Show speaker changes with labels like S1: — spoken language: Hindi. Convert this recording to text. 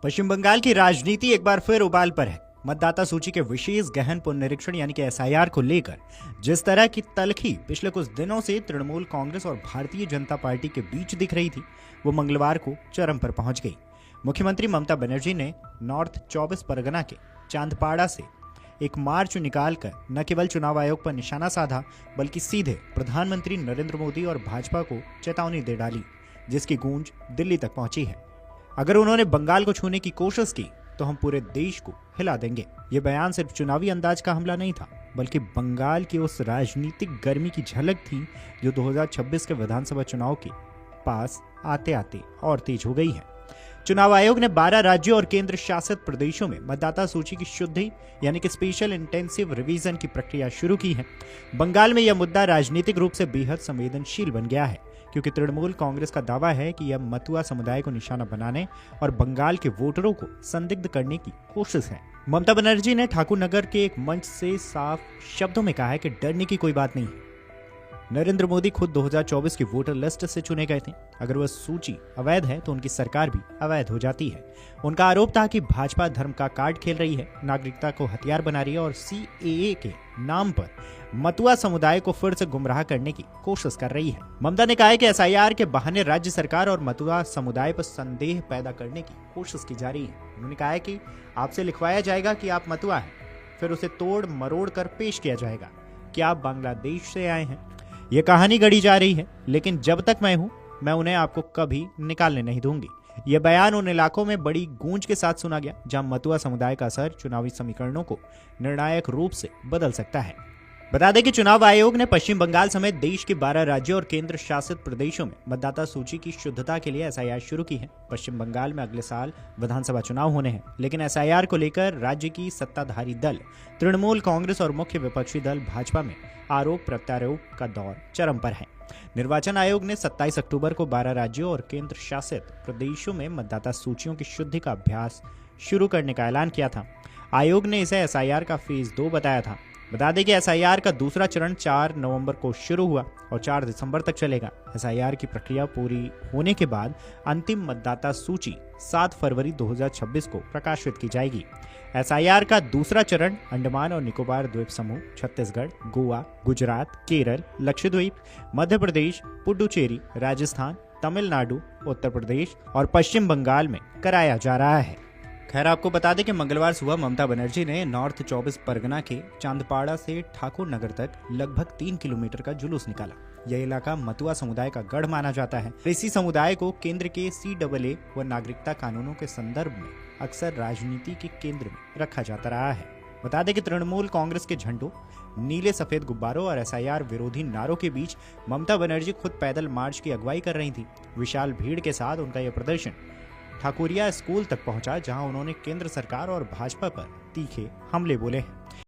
S1: पश्चिम बंगाल की राजनीति एक बार फिर उबाल पर है। मतदाता सूची के विशेष गहन पुनरीक्षण यानी कि एसआईआर को लेकर जिस तरह की तलखी पिछले कुछ दिनों से तृणमूल कांग्रेस और भारतीय जनता पार्टी के बीच दिख रही थी, वो मंगलवार को चरम पर पहुंच गई। मुख्यमंत्री ममता बनर्जी ने नॉर्थ 24 परगना के चांदपाड़ा से एक मार्च निकालकर न केवल चुनाव आयोग पर निशाना साधा, बल्कि सीधे प्रधानमंत्री नरेंद्र मोदी और भाजपा को चेतावनी दे डाली, जिसकी गूंज दिल्ली तक पहुंची है। अगर उन्होंने बंगाल को छूने की कोशिश की तो हम पूरे देश को हिला देंगे। ये बयान सिर्फ चुनावी अंदाज का हमला नहीं था, बल्कि बंगाल की उस राजनीतिक गर्मी की झलक थी जो 2026 के विधानसभा चुनाव के पास आते आते और तेज हो गई है। चुनाव आयोग ने 12 राज्यों और केंद्र शासित प्रदेशों में मतदाता सूची की शुद्धि यानी कि स्पेशल इंटेंसिव रिवीजन की प्रक्रिया शुरू की है। बंगाल में यह मुद्दा राजनीतिक रूप से बेहद संवेदनशील बन गया है, क्योंकि तृणमूल कांग्रेस का दावा है कि यह मतुआ समुदाय को निशाना बनाने और बंगाल के वोटरों को संदिग्ध करने की कोशिश है। ममता बनर्जी ने ठाकुर नगर के एक मंच से साफ शब्दों में कहा है कि डरने की कोई बात नहीं है। नरेंद्र मोदी खुद 2024 की वोटर लिस्ट से चुने गए थे। अगर वह सूची अवैध है तो उनकी सरकार भी अवैध हो जाती है। उनका आरोप था कि भाजपा धर्म का कार्ड खेल रही है, नागरिकता को हथियार बना रही है और सीएए के नाम पर मतुआ समुदाय को फिर से गुमराह करने की कोशिश कर रही है। ममता ने कहा है कि एसआईआर के बहाने राज्य सरकार और मतुआ समुदाय पर संदेह पैदा करने की कोशिश की जा रही है। उन्होंने कहा है कि आपसे लिखवाया जाएगा कि आप मतुआ हैं, फिर उसे तोड़ मरोड़ कर पेश किया जाएगा कि आप बांग्लादेश से आए हैं। ये कहानी गढ़ी जा रही है, लेकिन जब तक मैं हूं, मैं उन्हें आपको कभी निकालने नहीं दूंगी। यह बयान उन इलाकों में बड़ी गूंज के साथ सुना गया जहां मतुआ समुदाय का असर चुनावी समीकरणों को निर्णायक रूप से बदल सकता है। बता दें कि चुनाव आयोग ने पश्चिम बंगाल समेत देश के 12 राज्यों और केंद्र शासित प्रदेशों में मतदाता सूची की शुद्धता के लिए एसआईआर शुरू की है। पश्चिम बंगाल में अगले साल विधानसभा चुनाव होने हैं, लेकिन एसआईआर को लेकर राज्य की सत्ताधारी दल तृणमूल कांग्रेस और मुख्य विपक्षी दल भाजपा में आरोप प्रत्यारोप का दौर चरम पर है। निर्वाचन आयोग ने 27 अक्टूबर को 12 राज्यों और केंद्र शासित प्रदेशों में मतदाता सूचियों की शुद्धि का अभ्यास शुरू करने का ऐलान किया था। आयोग ने इसे एसआईआर का फेज 2 बताया था। बता दें कि एसआईआर का दूसरा चरण 4 नवंबर को शुरू हुआ और 4 दिसंबर तक चलेगा। एसआईआर की प्रक्रिया पूरी होने के बाद अंतिम मतदाता सूची 7 फरवरी 2026 को प्रकाशित की जाएगी। एसआईआर का दूसरा चरण अंडमान और निकोबार द्वीप समूह, छत्तीसगढ़, गोवा, गुजरात, केरल, लक्षद्वीप, मध्य प्रदेश, पुडुचेरी, राजस्थान, तमिलनाडु, उत्तर प्रदेश और पश्चिम बंगाल में कराया जा रहा है। खैर, आपको बता दें कि मंगलवार सुबह ममता बनर्जी ने नॉर्थ 24 परगना के चांदपाड़ा से ठाकुर नगर तक लगभग 3 किलोमीटर का जुलूस निकाला। यह इलाका मतुआ समुदाय का गढ़ माना जाता है। इसी समुदाय को केंद्र के सीएए व नागरिकता कानूनों के संदर्भ में अक्सर राजनीति के केंद्र में रखा जाता रहा है। बता दें कि तृणमूल कांग्रेस के झंडों, नीले सफेद गुब्बारों और एसआईआर विरोधी नारों के बीच ममता बनर्जी खुद पैदल मार्च की अगुवाई कर रही थी। विशाल भीड़ के साथ उनका यह प्रदर्शन ठाकुरिया स्कूल तक पहुंचा, जहां उन्होंने केंद्र सरकार और भाजपा पर तीखे हमले बोले हैं।